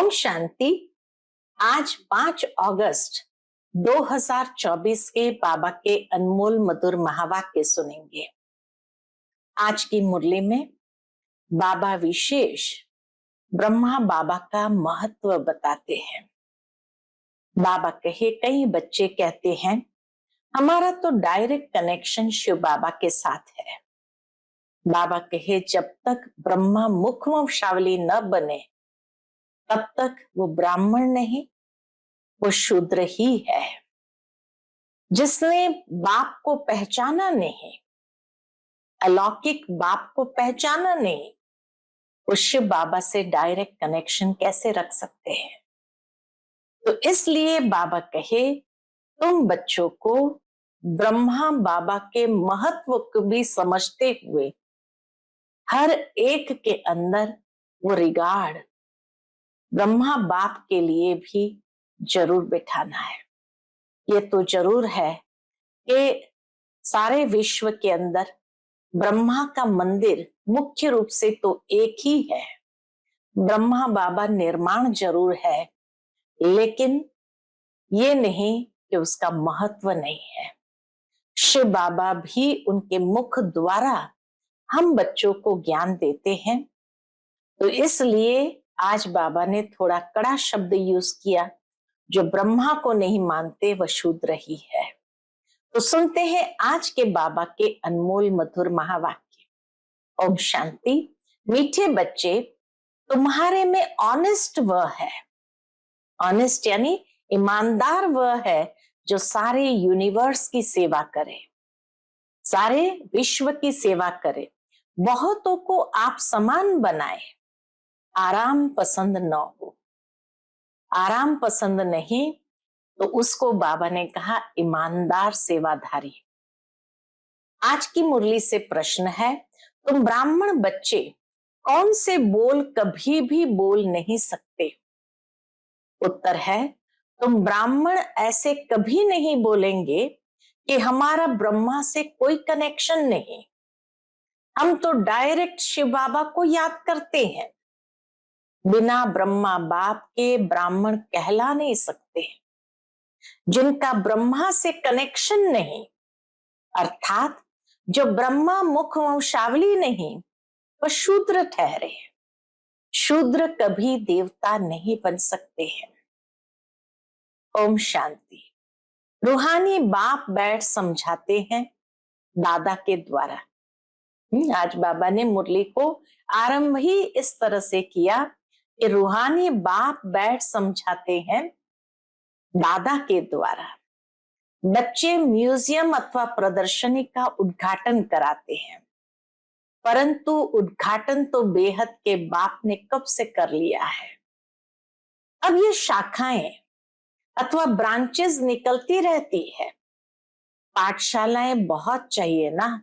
ओम शांति। आज 5 अगस्त 2024 के बाबा के अनमोल मधुर महावाक्य सुनेंगे। आज की मुरली में बाबा विशेष ब्रह्मा बाबा का महत्व बताते हैं। बाबा कहे, कई बच्चे कहते हैं हमारा तो डायरेक्ट कनेक्शन शिव बाबा के साथ है। बाबा कहे, जब तक ब्रह्मा मुखवंशावली न बने तब तक वो ब्राह्मण नहीं, वो शूद्र ही है। जिसने बाप को पहचाना नहीं, अलौकिक बाप को पहचाना नहीं, वो शिव बाबा से डायरेक्ट कनेक्शन कैसे रख सकते हैं। तो इसलिए बाबा कहे, तुम बच्चों को ब्रह्मा बाबा के महत्व को भी समझते हुए हर एक के अंदर वो रिगार्ड ब्रह्मा बाप के लिए भी जरूर बिठाना है। ये तो जरूर है कि सारे विश्व के अंदर ब्रह्मा का मंदिर मुख्य रूप से तो एक ही है। ब्रह्मा बाबा निर्माण जरूर है, लेकिन ये नहीं कि उसका महत्व नहीं है। शिव बाबा भी उनके मुख द्वारा हम बच्चों को ज्ञान देते हैं। तो इसलिए आज बाबा ने थोड़ा कड़ा शब्द यूज किया। जो ब्रह्मा को नहीं मानते वह शूद्र ही है। तो सुनते हैं आज के बाबा के अनमोल मधुर महावाक्य। ओम शांति। मीठे बच्चे, तुम्हारे में ऑनेस्ट वह है, ऑनेस्ट यानी ईमानदार वह है जो सारे यूनिवर्स की सेवा करे, सारे विश्व की सेवा करे, बहुतों को आप समान बनाए, आराम पसंद न हो। आराम पसंद नहीं तो उसको बाबा ने कहा ईमानदार सेवाधारी। आज की मुरली से प्रश्न है, तुम ब्राह्मण बच्चे कौन से बोल कभी भी बोल नहीं सकते? उत्तर है, तुम ब्राह्मण ऐसे कभी नहीं बोलेंगे कि हमारा ब्रह्मा से कोई कनेक्शन नहीं, हम तो डायरेक्ट शिव बाबा को याद करते हैं। बिना ब्रह्मा बाप के ब्राह्मण कहला नहीं सकते। जिनका ब्रह्मा से कनेक्शन नहीं, अर्थात जो ब्रह्मा मुखवंशावली नहीं, वह शूद्र ठहरे। शूद्र कभी देवता नहीं बन सकते हैं। ओम शांति। रूहानी बाप बैठ समझाते हैं दादा के द्वारा। आज बाबा ने मुरली को आरंभ ही इस तरह से किया कि रूहानी बाप बैठ समझाते हैं दादा के द्वारा। बच्चे म्यूजियम अथवा प्रदर्शनी का उद्घाटन कराते हैं, परंतु उद्घाटन तो बेहद के बाप ने कब से कर लिया है। अब ये शाखाएं अथवा ब्रांचेस निकलती रहती है। पाठशालाएं बहुत चाहिए ना।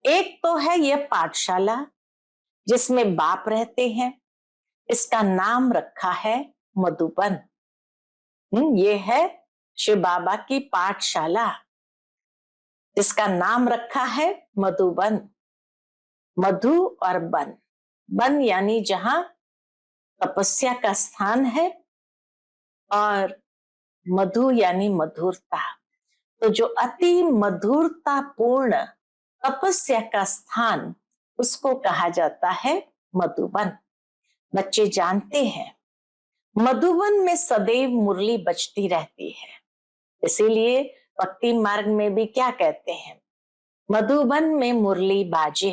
एक तो है यह पाठशाला जिसमें बाप रहते हैं, इसका नाम रखा है मधुबन। ये है शिव बाबा की पाठशाला जिसका नाम रखा है मधुबन। मधु और बन, बन यानी जहां तपस्या का स्थान है, और मधु यानी मधुरता। तो जो अति मधुरता पूर्ण तपस्या का स्थान, उसको कहा जाता है मधुबन। बच्चे जानते हैं मधुबन में सदैव मुरली बजती रहती है। इसीलिए भक्ति मार्ग में भी क्या कहते हैं, मधुबन में मुरली बाजे।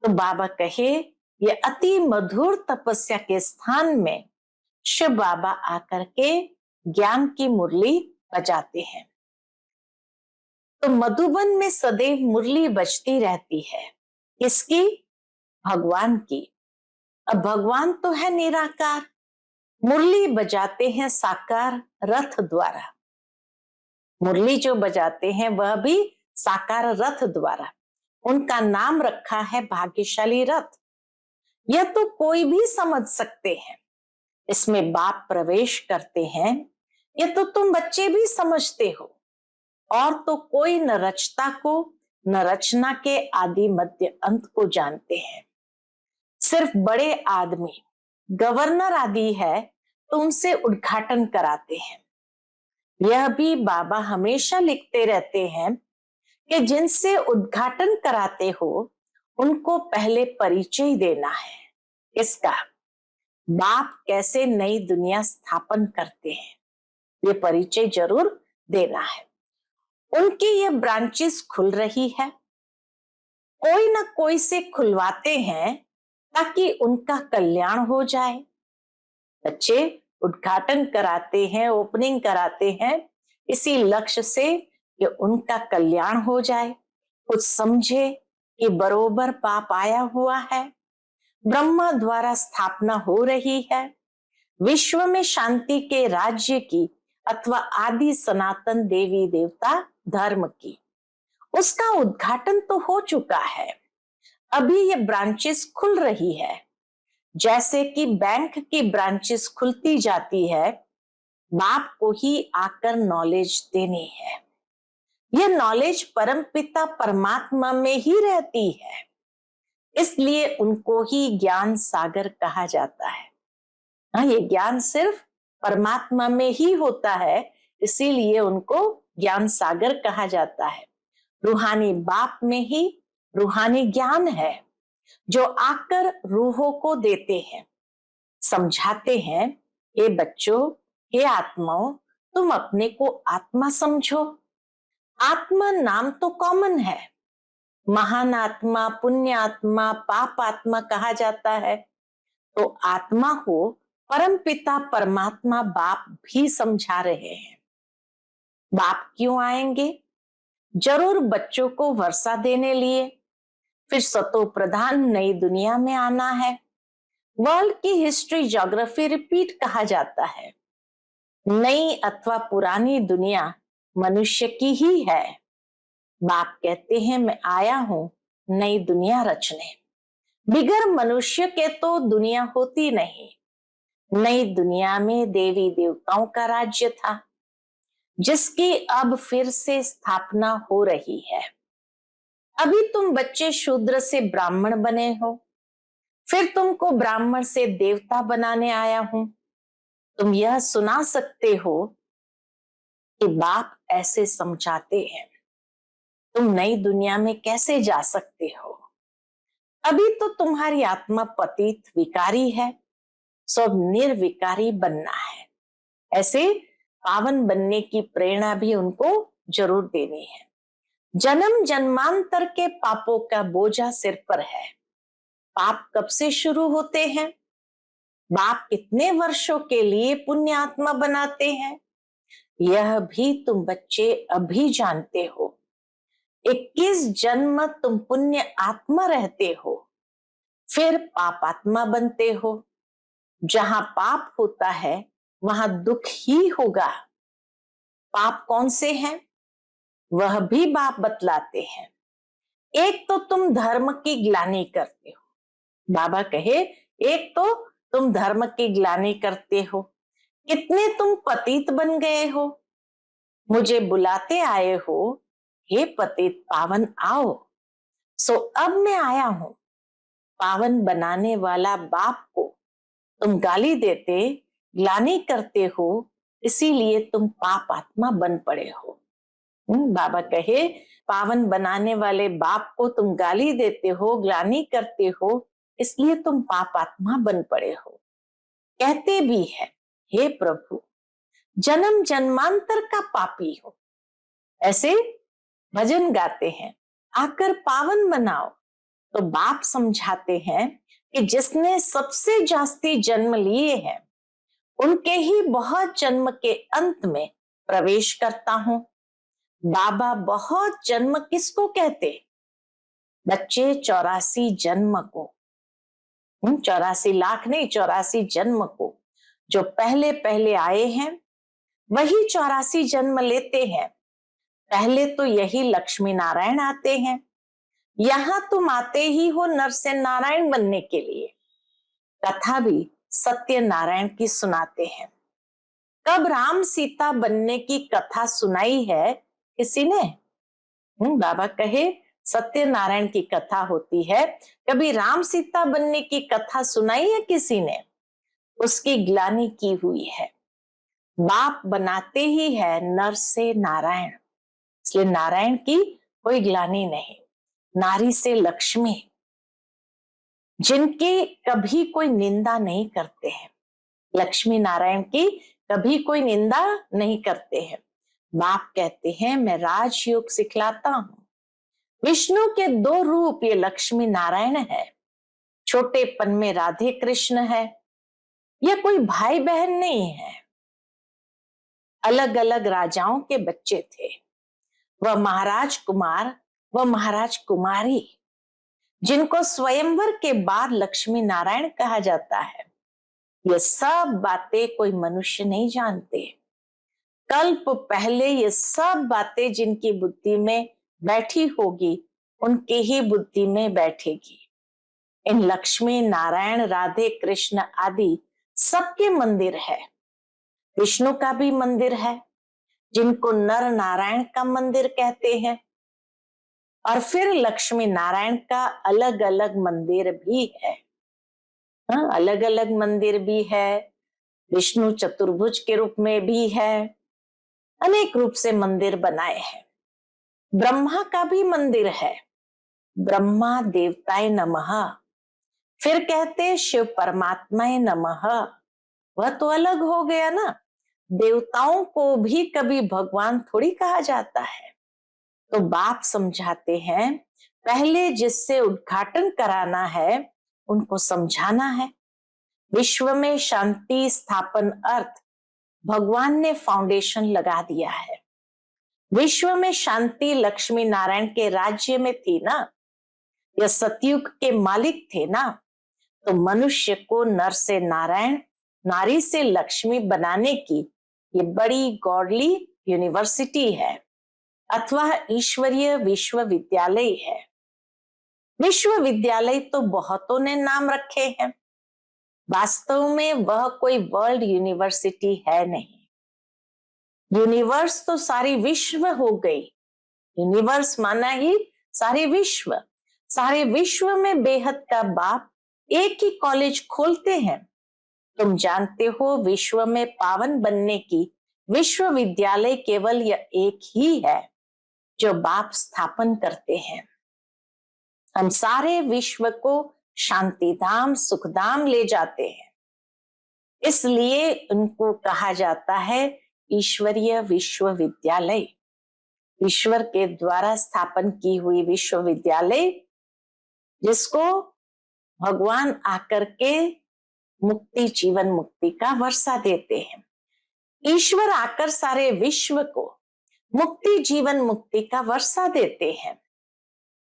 तो बाबा कहे, ये अति मधुर तपस्या के स्थान में शिव बाबा आकर के ज्ञान की मुरली बजाते हैं। तो मधुबन में सदैव मुरली बजती रहती है। किसकी? भगवान की। अब भगवान तो है निराकार, मुरली बजाते हैं साकार रथ द्वारा। मुरली जो बजाते हैं वह भी साकार रथ द्वारा। उनका नाम रखा है भाग्यशाली रथ। यह तो कोई भी समझ सकते हैं। इसमें बाप प्रवेश करते हैं, यह तो तुम बच्चे भी समझते हो। और तो कोई न रचता को न रचना के आदि मध्य अंत को जानते हैं। सिर्फ बड़े आदमी गवर्नर आदि है तो उनसे उद्घाटन कराते हैं। यह भी बाबा हमेशा लिखते रहते हैं कि जिनसे उद्घाटन कराते हो उनको पहले परिचय देना है। इसका बाप कैसे नई दुनिया स्थापन करते हैं, ये परिचय जरूर देना है। उनकी ये ब्रांचेस खुल रही है, कोई ना कोई से खुलवाते हैं ताकि उनका कल्याण हो जाए। बच्चे उद्घाटन कराते हैं, ओपनिंग कराते हैं इसी लक्ष्य से कि उनका कल्याण हो जाए, कुछ समझे कि बरोबर पाप आया हुआ है, ब्रह्मा द्वारा स्थापना हो रही है, विश्व में शांति के राज्य की अथवा आदि सनातन देवी देवता धर्म की, उसका उद्घाटन तो हो चुका है। अभी ये ब्रांचेस खुल रही है, जैसे कि बैंक की ब्रांचेस खुलती जाती है, बाप को ही आकर नॉलेज देनी है। यह नॉलेज परमपिता परमात्मा में ही रहती है, इसलिए उनको ही ज्ञान सागर कहा जाता है। हाँ, ये ज्ञान सिर्फ परमात्मा में ही होता है, इसीलिए उनको ज्ञान सागर कहा जाता है। रूहानी बाप में ही रूहानी ज्ञान है जो आकर रूहों को देते हैं, समझाते हैं, हे बच्चों, हे आत्माओं, तुम अपने को आत्मा समझो। आत्मा नाम तो कॉमन है, महान आत्मा, पुण्य आत्मा, पाप आत्मा कहा जाता है, तो आत्मा को परमपिता परमात्मा बाप भी समझा रहे हैं। बाप क्यों आएंगे? जरूर बच्चों को वर्षा देने लिए, फिर सतो प्रधान नई दुनिया में आना है। वर्ल्ड की हिस्ट्री ज्योग्राफी रिपीट कहा जाता है। नई अथवा पुरानी दुनिया मनुष्य की ही है। बाप कहते हैं मैं आया हूं नई दुनिया रचने, बिगर मनुष्य के तो दुनिया होती नहीं। नई दुनिया में देवी देवताओं का राज्य था, जिसकी अब फिर से स्थापना हो रही है। अभी तुम बच्चे शूद्र से ब्राह्मण बने हो, फिर तुमको ब्राह्मण से देवता बनाने आया हूं। तुम यह सुना सकते हो कि बाप ऐसे समझाते हैं, तुम नई दुनिया में कैसे जा सकते हो। अभी तो तुम्हारी आत्मा पतित विकारी है, सब निर्विकारी बनना है। ऐसे पावन बनने की प्रेरणा भी उनको जरूर देनी है। जन्म जन्मांतर के पापों का बोझा सिर पर है। पाप कब से शुरू होते हैं? बाप कितने वर्षों के लिए पुण्य आत्मा बनाते हैं, यह भी तुम बच्चे अभी जानते हो। 21 जन्म तुम पुण्य आत्मा रहते हो, फिर पाप आत्मा बनते हो। जहां पाप होता है वहां दुख ही होगा। पाप कौन से हैं वह भी बाप बतलाते हैं। एक तो तुम धर्म की ग्लानि करते हो, बाबा कहे एक तो तुम धर्म की ग्लानि करते हो। कितने तुम पतित बन गए हो, मुझे बुलाते आए हो, हे पतित पावन आओ। सो अब मैं आया हूं पावन बनाने वाला बाप को तुम गाली देते, ग्लानि करते हो, इसीलिए तुम पाप आत्मा बन पड़े हो। बाबा कहे पावन बनाने वाले बाप को तुम गाली देते हो, ग्लानि करते हो, इसलिए तुम पाप आत्मा बन पड़े हो। कहते भी है, हे प्रभु जन्म जन्मांतर का पापी हो। ऐसे भजन गाते हैं, आकर पावन बनाओ। तो बाप समझाते हैं कि जिसने सबसे जास्ती जन्म लिए हैं उनके ही बहुत जन्म के अंत में प्रवेश करता हूं। बाबा बहुत जन्म किसको कहते? बच्चे 84 जन्म को, 84 लाख नहीं, 84 जन्म को। जो पहले पहले आए हैं वही 84 जन्म लेते हैं। पहले तो यही लक्ष्मी नारायण आते हैं, यहां तुम आते ही हो नर से नारायण बनने के लिए। कथा भी सत्य नारायण की सुनाते हैं। कब राम सीता बनने की कथा सुनाई है किसी ने? बाबा कहे सत्य नारायण की कथा होती है, कभी राम सीता बनने की कथा सुनाई है किसी ने? उसकी ग्लानि की हुई है। बाप बनाते ही है नर से नारायण, इसलिए नारायण की कोई ग्लानि नहीं। नारी से लक्ष्मी, जिनकी कभी कोई निंदा नहीं करते हैं, लक्ष्मी नारायण की कभी कोई निंदा नहीं करते हैं। बाप कहते हैं मैं राजयोग सिखलाता हूं। विष्णु के दो रूप ये लक्ष्मी नारायण है। छोटेपन में राधे कृष्ण है, ये कोई भाई बहन नहीं है। अलग अलग राजाओं के बच्चे थे, वह महाराज कुमार व महाराज कुमारी, जिनको स्वयंवर के बाद लक्ष्मी नारायण कहा जाता है। ये सब बातें कोई मनुष्य नहीं जानते। कल्प पहले ये सब बातें जिनकी बुद्धि में बैठी होगी, उनकी ही बुद्धि में बैठेगी। इन लक्ष्मी नारायण राधे कृष्ण आदि सबके मंदिर है। विष्णु का भी मंदिर है, जिनको नर नारायण का मंदिर कहते हैं। और फिर लक्ष्मी नारायण का अलग अलग मंदिर भी है। हाँ, अलग अलग मंदिर भी है। विष्णु चतुर्भुज के रूप में भी है, अनेक रूप से मंदिर बनाए हैं। ब्रह्मा का भी मंदिर है, ब्रह्मा देवताय नमः। फिर कहते शिव परमात्माय नमः, वह तो अलग हो गया ना। देवताओं को भी कभी भगवान थोड़ी कहा जाता है। तो बाप समझाते हैं पहले जिससे उद्घाटन कराना है उनको समझाना है। विश्व में शांति स्थापन अर्थ भगवान ने फाउंडेशन लगा दिया है। विश्व में शांति लक्ष्मी नारायण के राज्य में थी ना, यह सतयुग के मालिक थे ना। तो मनुष्य को नर से नारायण, नारी से लक्ष्मी बनाने की ये बड़ी गॉडली यूनिवर्सिटी है अथवा ईश्वरीय विश्वविद्यालय है। विश्वविद्यालय तो बहुतों ने नाम रखे हैं, वास्तव में वह कोई वर्ल्ड यूनिवर्सिटी है नहीं। यूनिवर्स तो सारी विश्व हो गई। यूनिवर्स माना ही सारे विश्व। सारे विश्व में बेहद का बाप एक ही कॉलेज खोलते हैं। तुम जानते हो विश्व में पावन बनने की विश्वविद्यालय केवल यह एक ही है जो बाप स्थापन करते हैं। हम सारे विश्व को शांति धाम सुखधाम ले जाते हैं, इसलिए उनको कहा जाता है ईश्वरीय विश्वविद्यालय। ईश्वर के द्वारा स्थापन की हुई विश्वविद्यालय, जिसको भगवान आकर के मुक्ति जीवन मुक्ति का वर्षा देते हैं। ईश्वर आकर सारे विश्व को मुक्ति जीवन मुक्ति का वर्षा देते हैं।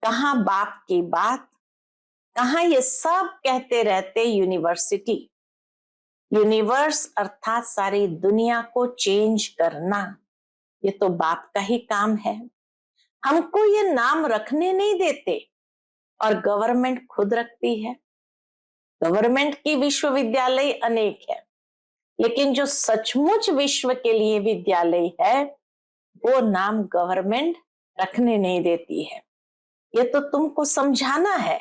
कहाँ बाप की बात, कहाँ ये सब कहते रहते यूनिवर्सिटी। यूनिवर्स अर्थात सारी दुनिया को चेंज करना, ये तो बाप का ही काम है। हमको ये नाम रखने नहीं देते और गवर्नमेंट खुद रखती है। गवर्नमेंट की विश्वविद्यालय अनेक है, लेकिन जो सचमुच विश्व के लिए विद्यालय है वो नाम गवर्नमेंट रखने नहीं देती है। ये तो तुमको समझाना है,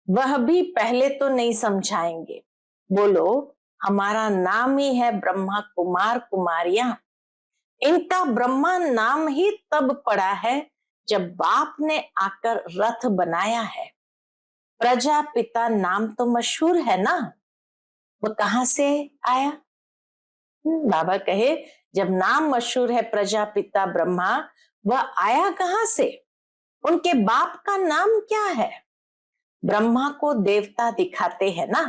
वह भी पहले तो नहीं समझाएंगे। बोलो हमारा नाम ही है ब्रह्मा कुमार कुमारियां। इनका ब्रह्मा नाम ही तब पड़ा है जब बाप ने आकर रथ बनाया है। प्रजापिता नाम तो मशहूर है ना, वो कहां से आया? बाबा कहे जब नाम मशहूर है प्रजापिता ब्रह्मा, वह आया कहां से? उनके बाप का नाम क्या है? ब्रह्मा को देवता दिखाते हैं ना,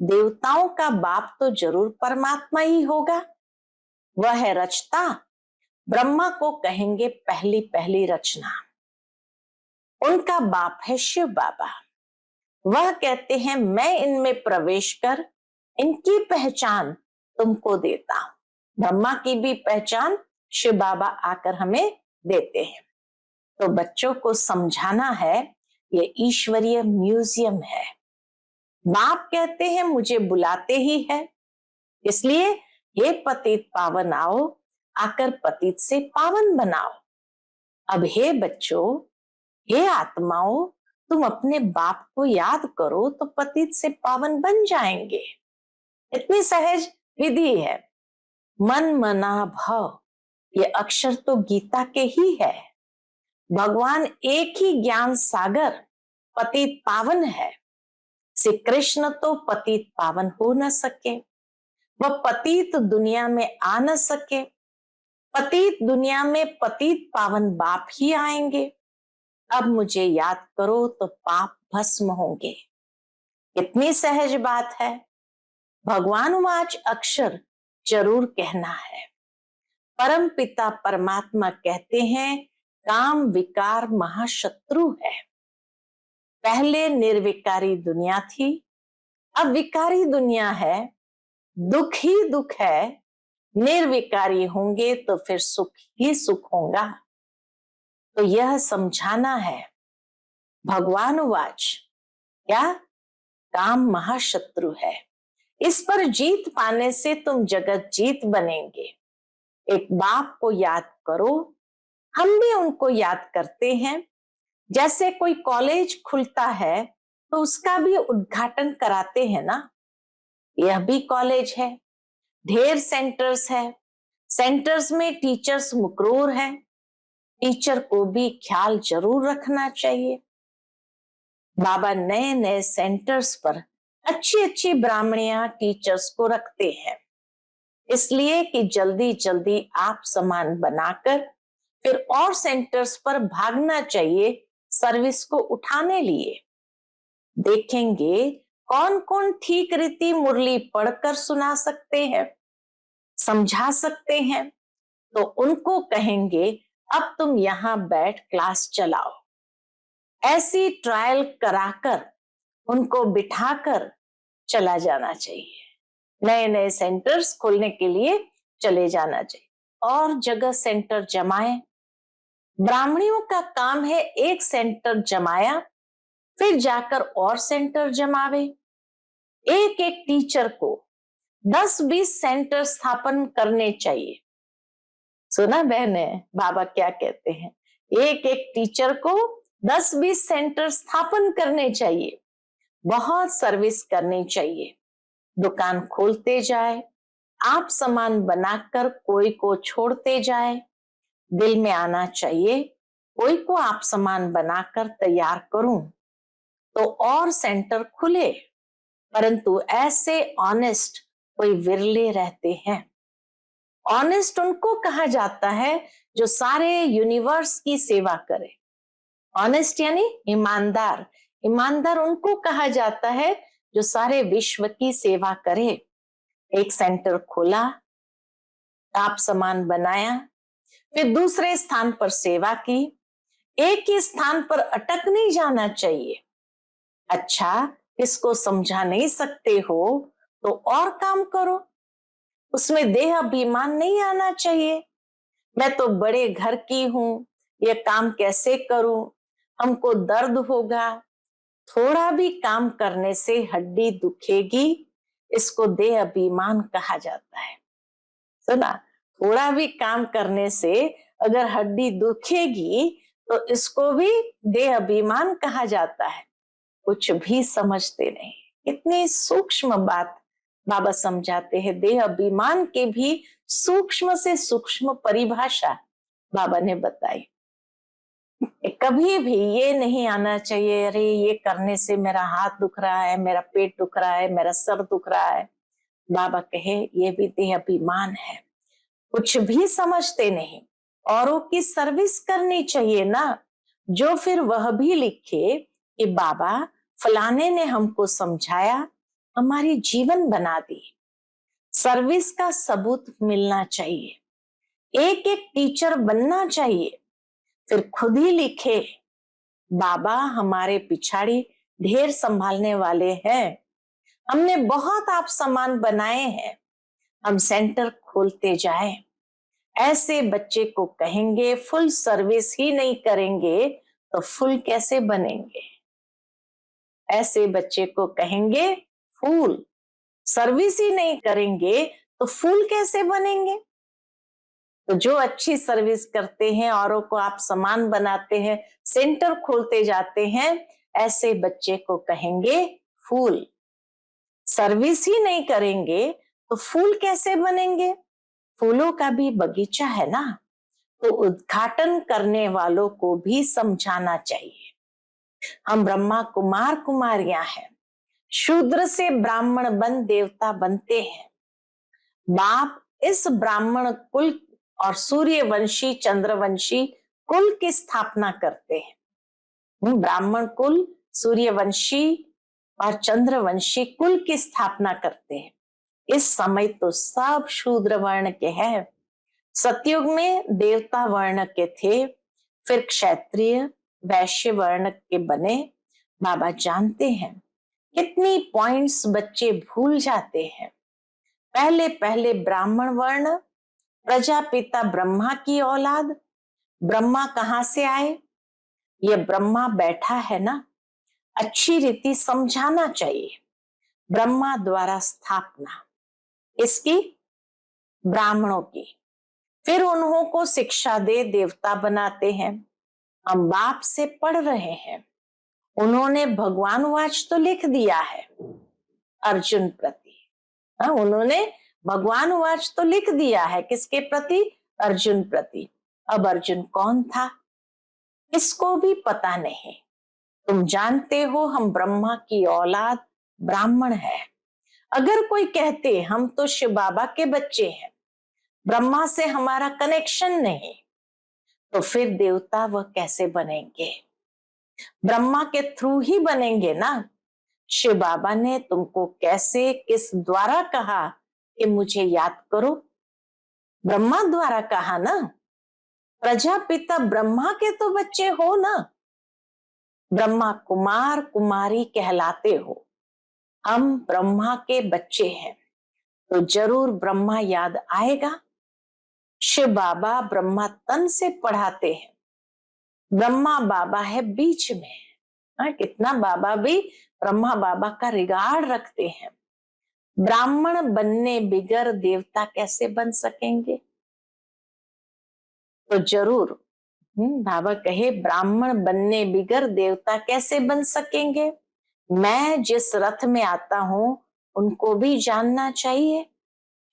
देवताओं का बाप तो जरूर परमात्मा ही होगा। वह है रचता। ब्रह्मा को कहेंगे पहली पहली रचना। उनका बाप है शिव बाबा। वह कहते हैं मैं इनमें प्रवेश कर इनकी पहचान तुमको देता हूं। ब्रह्मा की भी पहचान शिव बाबा आकर हमें देते हैं। तो बच्चों को समझाना है ये ईश्वरीय म्यूजियम है। बाप कहते हैं मुझे बुलाते ही है, इसलिए हे पतित पावन आओ, आकर पतित से पावन बनाओ। अब हे बच्चों, हे आत्माओं, तुम अपने बाप को याद करो तो पतित से पावन बन जाएंगे। इतनी सहज विधि है। मन मना भव, ये अक्षर तो गीता के ही है। भगवान एक ही ज्ञान सागर पतित पावन है। श्री कृष्ण तो पतित पावन हो न सके, वह पतित दुनिया में आ न सके। पतित दुनिया में पतित पावन बाप ही आएंगे। अब मुझे याद करो तो पाप भस्म होंगे। इतनी सहज बात है। भगवान वाच अक्षर जरूर कहना है। परम पिता परमात्मा कहते हैं काम विकार महाशत्रु है। पहले निर्विकारी दुनिया थी, अब विकारी दुनिया है। दुख ही दुख है, निर्विकारी होंगे तो फिर सुख ही सुख होगा। तो यह समझाना है। भगवान वाच क्या? काम महाशत्रु है। इस पर जीत पाने से तुम जगत जीत बनेंगे। एक बाप को याद करो। हम भी उनको याद करते हैं। जैसे कोई कॉलेज खुलता है तो उसका भी उद्घाटन कराते हैं ना। यह भी कॉलेज है। ढेर सेंटर्स है। सेंटर्स में टीचर्स मुकरूर है। टीचर को भी ख्याल जरूर रखना चाहिए। बाबा नए नए सेंटर्स पर अच्छी अच्छी ब्राह्मणियां टीचर्स को रखते हैं, इसलिए कि जल्दी जल्दी आप सामान बनाकर फिर और सेंटर्स पर भागना चाहिए सर्विस को उठाने लिए। देखेंगे कौन कौन ठीक रीति मुरली पढ़कर सुना सकते हैं, समझा सकते हैं, तो उनको कहेंगे अब तुम यहां बैठ क्लास चलाओ। ऐसी ट्रायल कराकर उनको बिठाकर चला जाना चाहिए। नए नए सेंटर्स खोलने के लिए चले जाना चाहिए और जगह सेंटर जमाए। ब्राह्मणियों का काम है एक सेंटर जमाया फिर जाकर और सेंटर जमावे। एक एक टीचर को 10-20 सेंटर स्थापन करने चाहिए। सुना बहने बाबा क्या कहते हैं? एक एक टीचर को 10-20 सेंटर स्थापन करने चाहिए। बहुत सर्विस करनी चाहिए। दुकान खोलते जाए, आप सामान बनाकर कोई को छोड़ते जाए। दिल में आना चाहिए कोई को आप सामान बनाकर तैयार करूं तो और सेंटर खुले। परंतु ऐसे ऑनेस्ट कोई विरले रहते हैं। ऑनेस्ट उनको कहा जाता है जो सारे यूनिवर्स की सेवा करे। ऑनेस्ट यानी ईमानदार। ईमानदार उनको कहा जाता है जो सारे विश्व की सेवा करे। एक सेंटर खोला, आप सामान बनाया, फिर दूसरे स्थान पर सेवा की। एक ही स्थान पर अटक नहीं जाना चाहिए। अच्छा, किसको समझा नहीं सकते हो तो और काम करो। उसमें देह अभिमान नहीं आना चाहिए। मैं तो बड़े घर की हूं, ये काम कैसे करूं, हमको दर्द होगा। थोड़ा भी काम करने से हड्डी दुखेगी, इसको देह अभिमान कहा जाता है। सुना? थोड़ा भी काम करने से अगर हड्डी दुखेगी तो इसको भी देह अभिमान कहा जाता है। कुछ भी समझते नहीं। इतनी सूक्ष्म बात बाबा समझाते हैं। देह अभिमान के भी सूक्ष्म से सूक्ष्म परिभाषा बाबा ने बताई। कभी भी ये नहीं आना चाहिए अरे ये करने से मेरा हाथ दुख रहा है, मेरा पेट दुख रहा है, मेरा सर दुख रहा है। बाबा कहे ये भी देह अभिमान है। कुछ भी समझते नहीं। औरों की सर्विस करनी चाहिए ना। जो फिर वह भी लिखे कि बाबा फलाने ने हमको समझाया, हमारी जीवन बना दी। सर्विस का सबूत मिलना चाहिए। एक एक टीचर बनना चाहिए। फिर खुद ही लिखे बाबा हमारे पिछाड़ी ढेर संभालने वाले हैं, हमने बहुत आप सामान बनाए हैं, हम सेंटर खोलते जाएं। ऐसे बच्चे को कहेंगे फुल सर्विस ही नहीं करेंगे तो फुल कैसे बनेंगे। ऐसे बच्चे को कहेंगे फूल, सर्विस ही नहीं करेंगे तो फूल कैसे बनेंगे। तो जो अच्छी सर्विस करते हैं, औरों को आप सामान बनाते हैं, सेंटर खोलते जाते हैं, ऐसे बच्चे को कहेंगे फूल। सर्विस ही नहीं करेंगे तो फूल कैसे बनेंगे? फूलों का भी बगीचा है ना, तो उद्घाटन करने वालों को भी समझाना चाहिए। हम ब्रह्मा कुमार कुमारियां हैं, शूद्र से ब्राह्मण बन देवता बनते हैं। बाप इस ब्राह्मण कुल और सूर्यवंशी चंद्रवंशी कुल की स्थापना करते हैं। ब्राह्मण कुल, सूर्यवंशी और चंद्रवंशी कुल की स्थापना करते हैं। इस समय तो सब शूद्र वर्ण के हैं। सतयुग में देवता वर्ण के थे, फिर क्षत्रिय वैश्य वर्ण के बने। बाबा जानते हैं कितनी पॉइंट्स बच्चे भूल जाते हैं। पहले पहले ब्राह्मण वर्ण, प्रजापिता ब्रह्मा की औलाद। ब्रह्मा कहां से आए? ये ब्रह्मा बैठा है ना, अच्छी रीति समझाना चाहिए। ब्रह्मा द्वारा स्थापना इसकी, ब्राह्मणों की, फिर उन्हों को शिक्षा दे देवता बनाते हैं। हम बाप से पढ़ रहे हैं, उन्होंने भगवान वाच तो लिख दिया है अर्जुन प्रति। उन्होंने भगवान वाच तो लिख दिया है, किसके प्रति? अर्जुन प्रति। अब अर्जुन कौन था इसको भी पता नहीं। तुम जानते हो हम ब्रह्मा की औलाद ब्राह्मण है। अगर कोई कहते हम तो शिव बाबा के बच्चे हैं, ब्रह्मा से हमारा कनेक्शन नहीं, तो फिर देवता वह कैसे बनेंगे? ब्रह्मा के थ्रू ही बनेंगे ना। शिव बाबा ने तुमको कैसे किस द्वारा कहा कि मुझे याद करो? ब्रह्मा द्वारा कहा ना। प्रजापिता ब्रह्मा के तो बच्चे हो ना, ब्रह्मा कुमार कुमारी कहलाते हो। हम ब्रह्मा के बच्चे हैं तो जरूर ब्रह्मा याद आएगा। शिव बाबा ब्रह्मा तन से पढ़ाते हैं, ब्रह्मा बाबा है बीच में। कितना बाबा भी ब्रह्मा बाबा का रिगार्ड रखते हैं। ब्राह्मण बनने बिगर देवता कैसे बन सकेंगे? तो जरूर बाबा कहे ब्राह्मण बनने बिगर देवता कैसे बन सकेंगे? मैं जिस रथ में आता हूं उनको भी जानना चाहिए।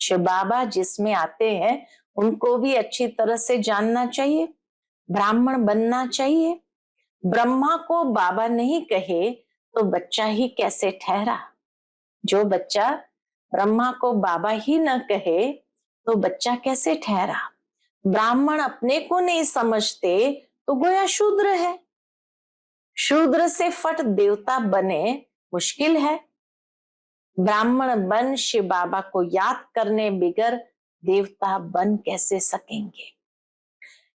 शिव बाबा जिसमें आते हैं उनको भी अच्छी तरह से जानना चाहिए, ब्राह्मण बनना चाहिए। ब्रह्मा को बाबा नहीं कहे तो बच्चा ही कैसे ठहरा? जो बच्चा ब्रह्मा को बाबा ही न कहे तो बच्चा कैसे ठहरा? ब्राह्मण अपने को नहीं समझते तो गोया शूद्र है। शूद्र से फट देवता बने मुश्किल है। ब्राह्मण बन शिव बाबा को याद करने बिगर देवता बन कैसे सकेंगे?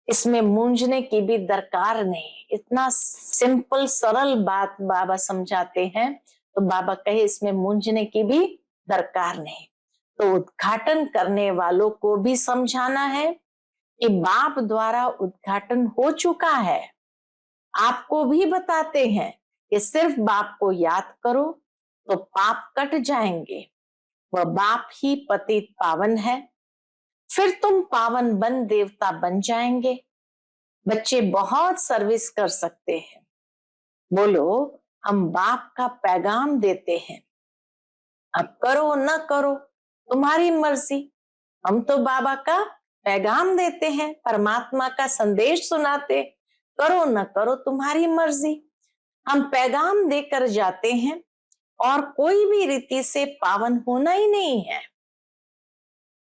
इसमें मूंझने की भी दरकार नहीं। इतना सिंपल सरल बात बाबा समझाते हैं, तो बाबा कहे इसमें मूंझने की भी दरकार नहीं। तो उद्घाटन करने वालों को भी समझाना है कि बाप द्वारा उद्घाटन हो चुका है। आपको भी बताते हैं कि सिर्फ बाप को याद करो तो पाप कट जाएंगे। वह बाप ही पतित पावन है, फिर तुम पावन बन देवता बन जाएंगे। बच्चे बहुत सर्विस कर सकते हैं। बोलो हम बाप का पैगाम देते हैं, अब करो न करो तुम्हारी मर्जी। हम तो बाबा का पैगाम देते हैं, परमात्मा का संदेश सुनाते, करो न करो तुम्हारी मर्जी। हम पैगाम देकर जाते हैं और कोई भी रीति से पावन होना ही नहीं है।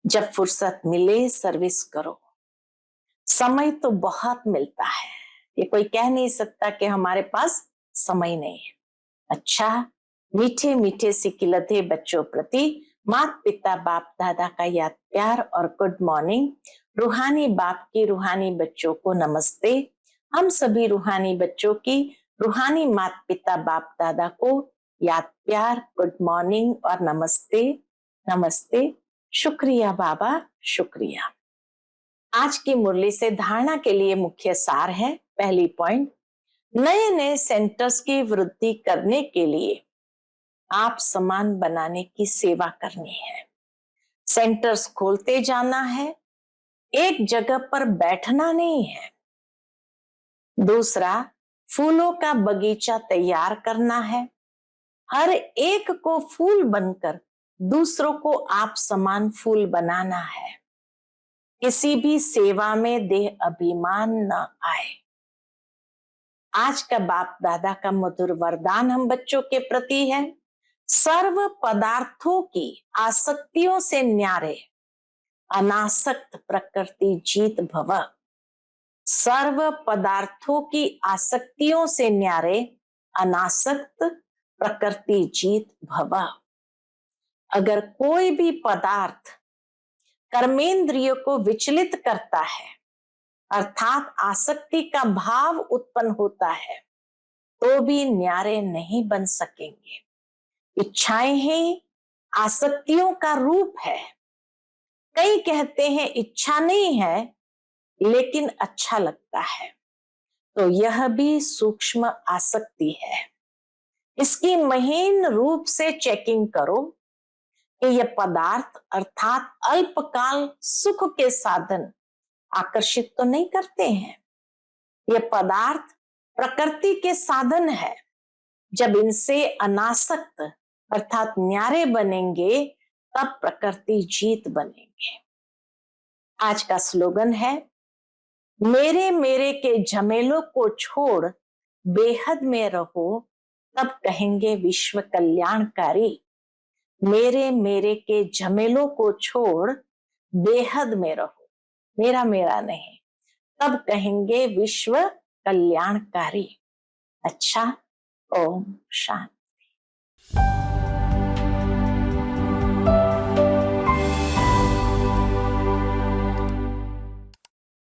जब फुर्सत मिले सर्विस करो। समय तो बहुत मिलता है, ये कोई कह नहीं सकता कि हमारे पास समय नहीं है। अच्छा, मीठे मीठे सिकिलते बच्चों प्रति माता पिता बाप दादा का याद प्यार और गुड मॉर्निंग। रूहानी बाप की रूहानी बच्चों को नमस्ते। हम सभी रूहानी बच्चों की रूहानी माता पिता बाप दादा को याद प्यार, गुड मॉर्निंग और नमस्ते। नमस्ते, शुक्रिया बाबा, शुक्रिया। आज की मुरली से धारणा के लिए मुख्य सार है। पहली पॉइंट, नए नए सेंटर्स की वृद्धि करने के लिए आप समान बनाने की सेवा करनी है। सेंटर्स खोलते जाना है, एक जगह पर बैठना नहीं है। दूसरा, फूलों का बगीचा तैयार करना है। हर एक को फूल बनकर दूसरों को आप समान फूल बनाना है। किसी भी सेवा में देह अभिमान न आए। आज का बाप दादा का मधुर वरदान हम बच्चों के प्रति है, सर्व पदार्थों की आसक्तियों से न्यारे अनासक्त प्रकृति जीत भव। सर्व पदार्थों की आसक्तियों से न्यारे अनासक्त प्रकृति जीत भव। अगर कोई भी पदार्थ कर्मेंद्रियों को विचलित करता है, अर्थात आसक्ति का भाव उत्पन्न होता है, तो भी न्यारे नहीं बन सकेंगे। इच्छाएं ही आसक्तियों का रूप है। कई कहते हैं इच्छा नहीं है लेकिन अच्छा लगता है, तो यह भी सूक्ष्म आसक्ति है। इसकी महीन रूप से चेकिंग करो कि यह पदार्थ अर्थात अल्पकाल सुख के साधन आकर्षित तो नहीं करते हैं। यह पदार्थ प्रकृति के साधन है। जब इनसे अनासक्त अर्थात न्यारे बनेंगे तब प्रकृति जीत बनेंगे। आज का स्लोगन है, मेरे मेरे के झमेलों को छोड़ बेहद में रहो, तब कहेंगे विश्व कल्याणकारी। मेरे मेरे के झमेलों को छोड़ बेहद में रहो, मेरा मेरा नहीं, तब कहेंगे विश्व कल्याणकारी। अच्छा, ओम शांति।